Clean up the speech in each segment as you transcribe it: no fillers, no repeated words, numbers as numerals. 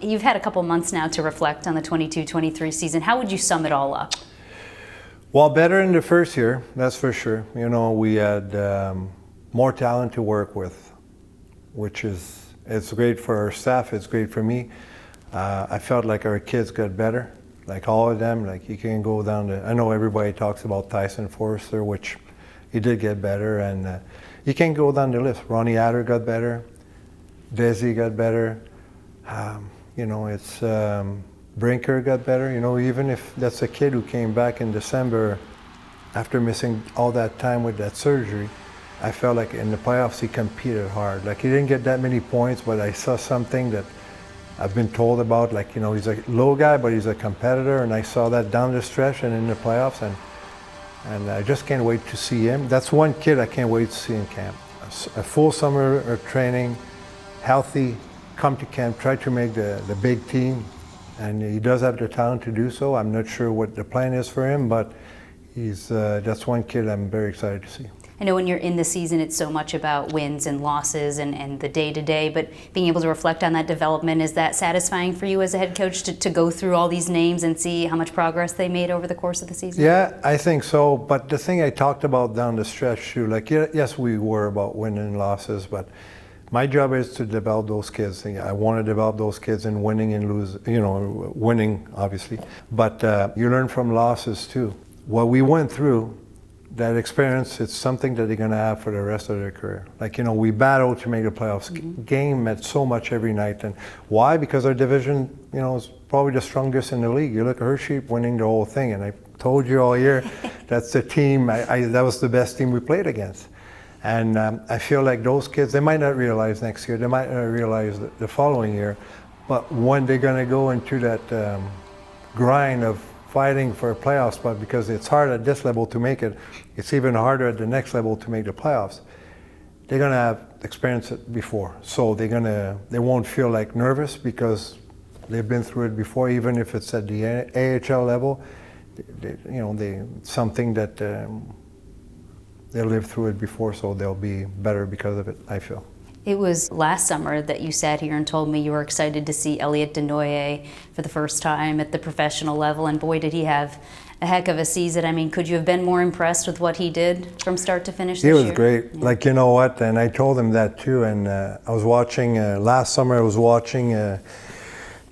You've had a couple months now to reflect on the 22-23 season. How would you sum it all up? Well, better in the first year, that's for sure. You know, we had more talent to work with, which is, it's great for our staff, it's great for me. I felt like our kids got better, like all of them. Like you can go down to, I know everybody talks about Tyson Forrester, which he did get better, and you can go down the list. Ronnie Adder got better, Desi got better, you know, it's Brinker got better. You know, even if that's a kid who came back in December after missing all that time with that surgery, I felt like in the playoffs he competed hard. Like he didn't get that many points, but I saw something that I've been told about, like, you know, he's a low guy, but he's a competitor, and I saw that down the stretch and in the playoffs, and I just can't wait to see him. That's one kid I can't wait to see in camp. A full summer of training, healthy, come to camp, try to make the big team, and he does have the talent to do so. I'm not sure what the plan is for him, but he's that's one kid I'm very excited to see. I know when you're in the season, it's so much about wins and losses and the day-to-day, but being able to reflect on that development, is that satisfying for you as a head coach to go through all these names and see how much progress they made over the course of the season? Yeah, I think so. But the thing I talked about down the stretch too, like, yes, we were about winning and losses, but my job is to develop those kids. I want to develop those kids in winning and losing, you know, winning, obviously. But you learn from losses too. What we went through, that experience, it's something that they're going to have for the rest of their career. Like, you know, we battled to make the playoffs. Game meant so much every night. And why? Because our division, you know, is probably the strongest in the league. You look at Hershey winning the whole thing, and I told you all year, that's the team, that was the best team we played against. And I feel like those kids, they might not realize next year, they might not realize the following year, but when they're going to go into that grind of fighting for a playoff spot, because it's hard at this level to make it, it's even harder at the next level to make the playoffs. They're going to have experienced it before, so they won't feel like nervous because they've been through it before. Even if it's at the AHL level, something that they lived through it before, so they'll be better because of it, I feel. It was last summer that you sat here and told me you were excited to see Elliot Desnoyers for the first time at the professional level, and boy, did he have a heck of a season. I mean, could you have been more impressed with what he did from start to finish this year? He was great. Yeah. Like, you know what, and I told him that too, and I was watching, last summer I was watching the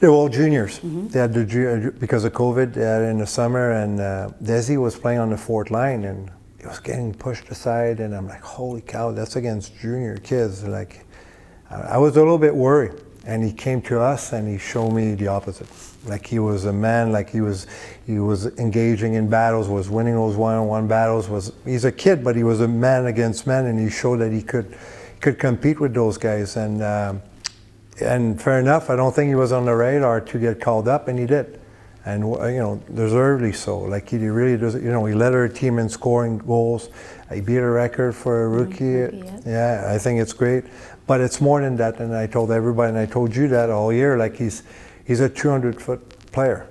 World Juniors. They had because of COVID, they had it in the summer, and Desi was playing on the fourth line, and he was getting pushed aside, and I'm like, holy cow, that's against junior kids. Like, I was a little bit worried, and he came to us and he showed me the opposite. Like, he was a man, like he was engaging in battles, was winning those one-on-one battles. He's a kid, but he was a man against man, and he showed that he could compete with those guys. And fair enough, I don't think he was on the radar to get called up, and he did. And, you know, deservedly so. Like, he really does, you know, he led our team in scoring goals. He beat a record for a rookie. Yeah, I think it's great. But it's more than that, and I told everybody, and I told you that all year, like, he's a 200-foot player.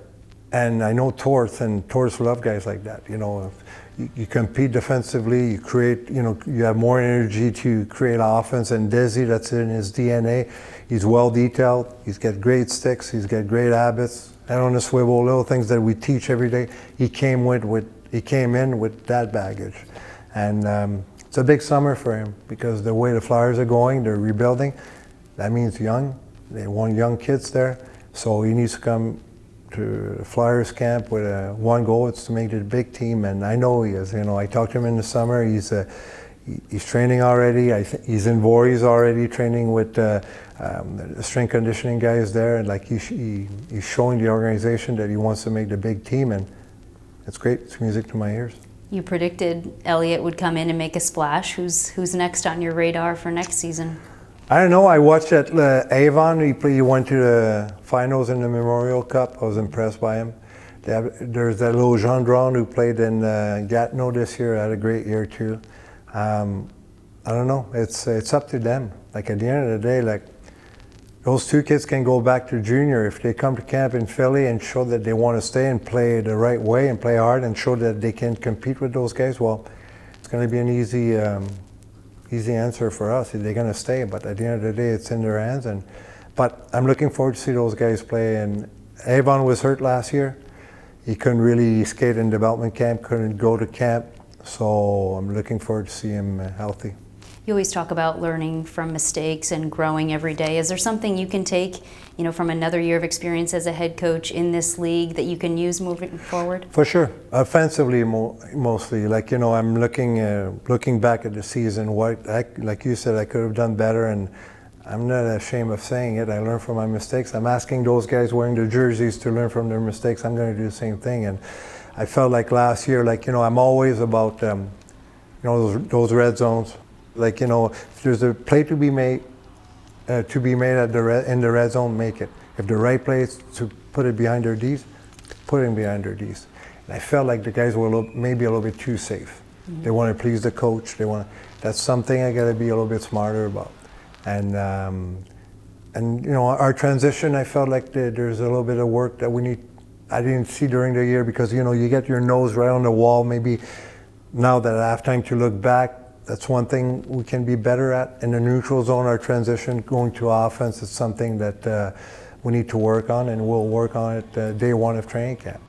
And I know Torts, and Torts love guys like that. You know, you compete defensively, you create, you know, you have more energy to create offense. And Desi, that's in his DNA. He's well detailed, he's got great sticks, he's got great habits. Head on a swivel, little things that we teach every day. He came in with that baggage. And it's a big summer for him because the way the Flyers are going, they're rebuilding. That means young. They want young kids there. So he needs to come to the Flyers camp with one goal. It's to make it a big team, and I know he is. You know, I talked to him in the summer. He's training already. He's in Voorhees already, training with the strength conditioning guys there. And like he's showing the organization that he wants to make the big team, and it's great. It's music to my ears. You predicted Elliot would come in and make a splash. Who's next on your radar for next season? I don't know. I watched at Avon. He went to the finals in the Memorial Cup. I was impressed by him. There's that little Jean Dron who played in Gatineau this year. Had a great year too. I don't know. It's up to them. Like, at the end of the day, like, those two kids can go back to junior if they come to camp in Philly and show that they want to stay and play the right way and play hard and show that they can compete with those guys. Well, it's going to be an easy answer for us. They're going to stay, but at the end of the day, it's in their hands. And But I'm looking forward to see those guys play. And Avon was hurt last year. He couldn't really skate in development camp, couldn't go to camp. So I'm looking forward to see him healthy. You always talk about learning from mistakes and growing every day. Is there something you can take, from another year of experience as a head coach in this league that you can use moving forward? For sure. Offensively, mostly. I'm looking back at the season. Like you said, I could have done better, and I'm not ashamed of saying it. I learned from my mistakes. I'm asking those guys wearing the jerseys to learn from their mistakes. I'm going to do the same thing. And I felt like last year, I'm always about, those red zones. If there's a play to be made in the red zone, make it. If the right play is to put it behind their Ds, put it behind their Ds. And I felt like the guys were maybe a little bit too safe. Mm-hmm. They want to please the coach. That's something I got to be a little bit smarter about. And our transition, I felt like there's a little bit of work that we need. I didn't see during the year because you get your nose right on the wall. Maybe now that I have time to look back, that's one thing we can be better at. In the neutral zone, our transition going to offense is something that we need to work on, and we'll work on it day one of training camp.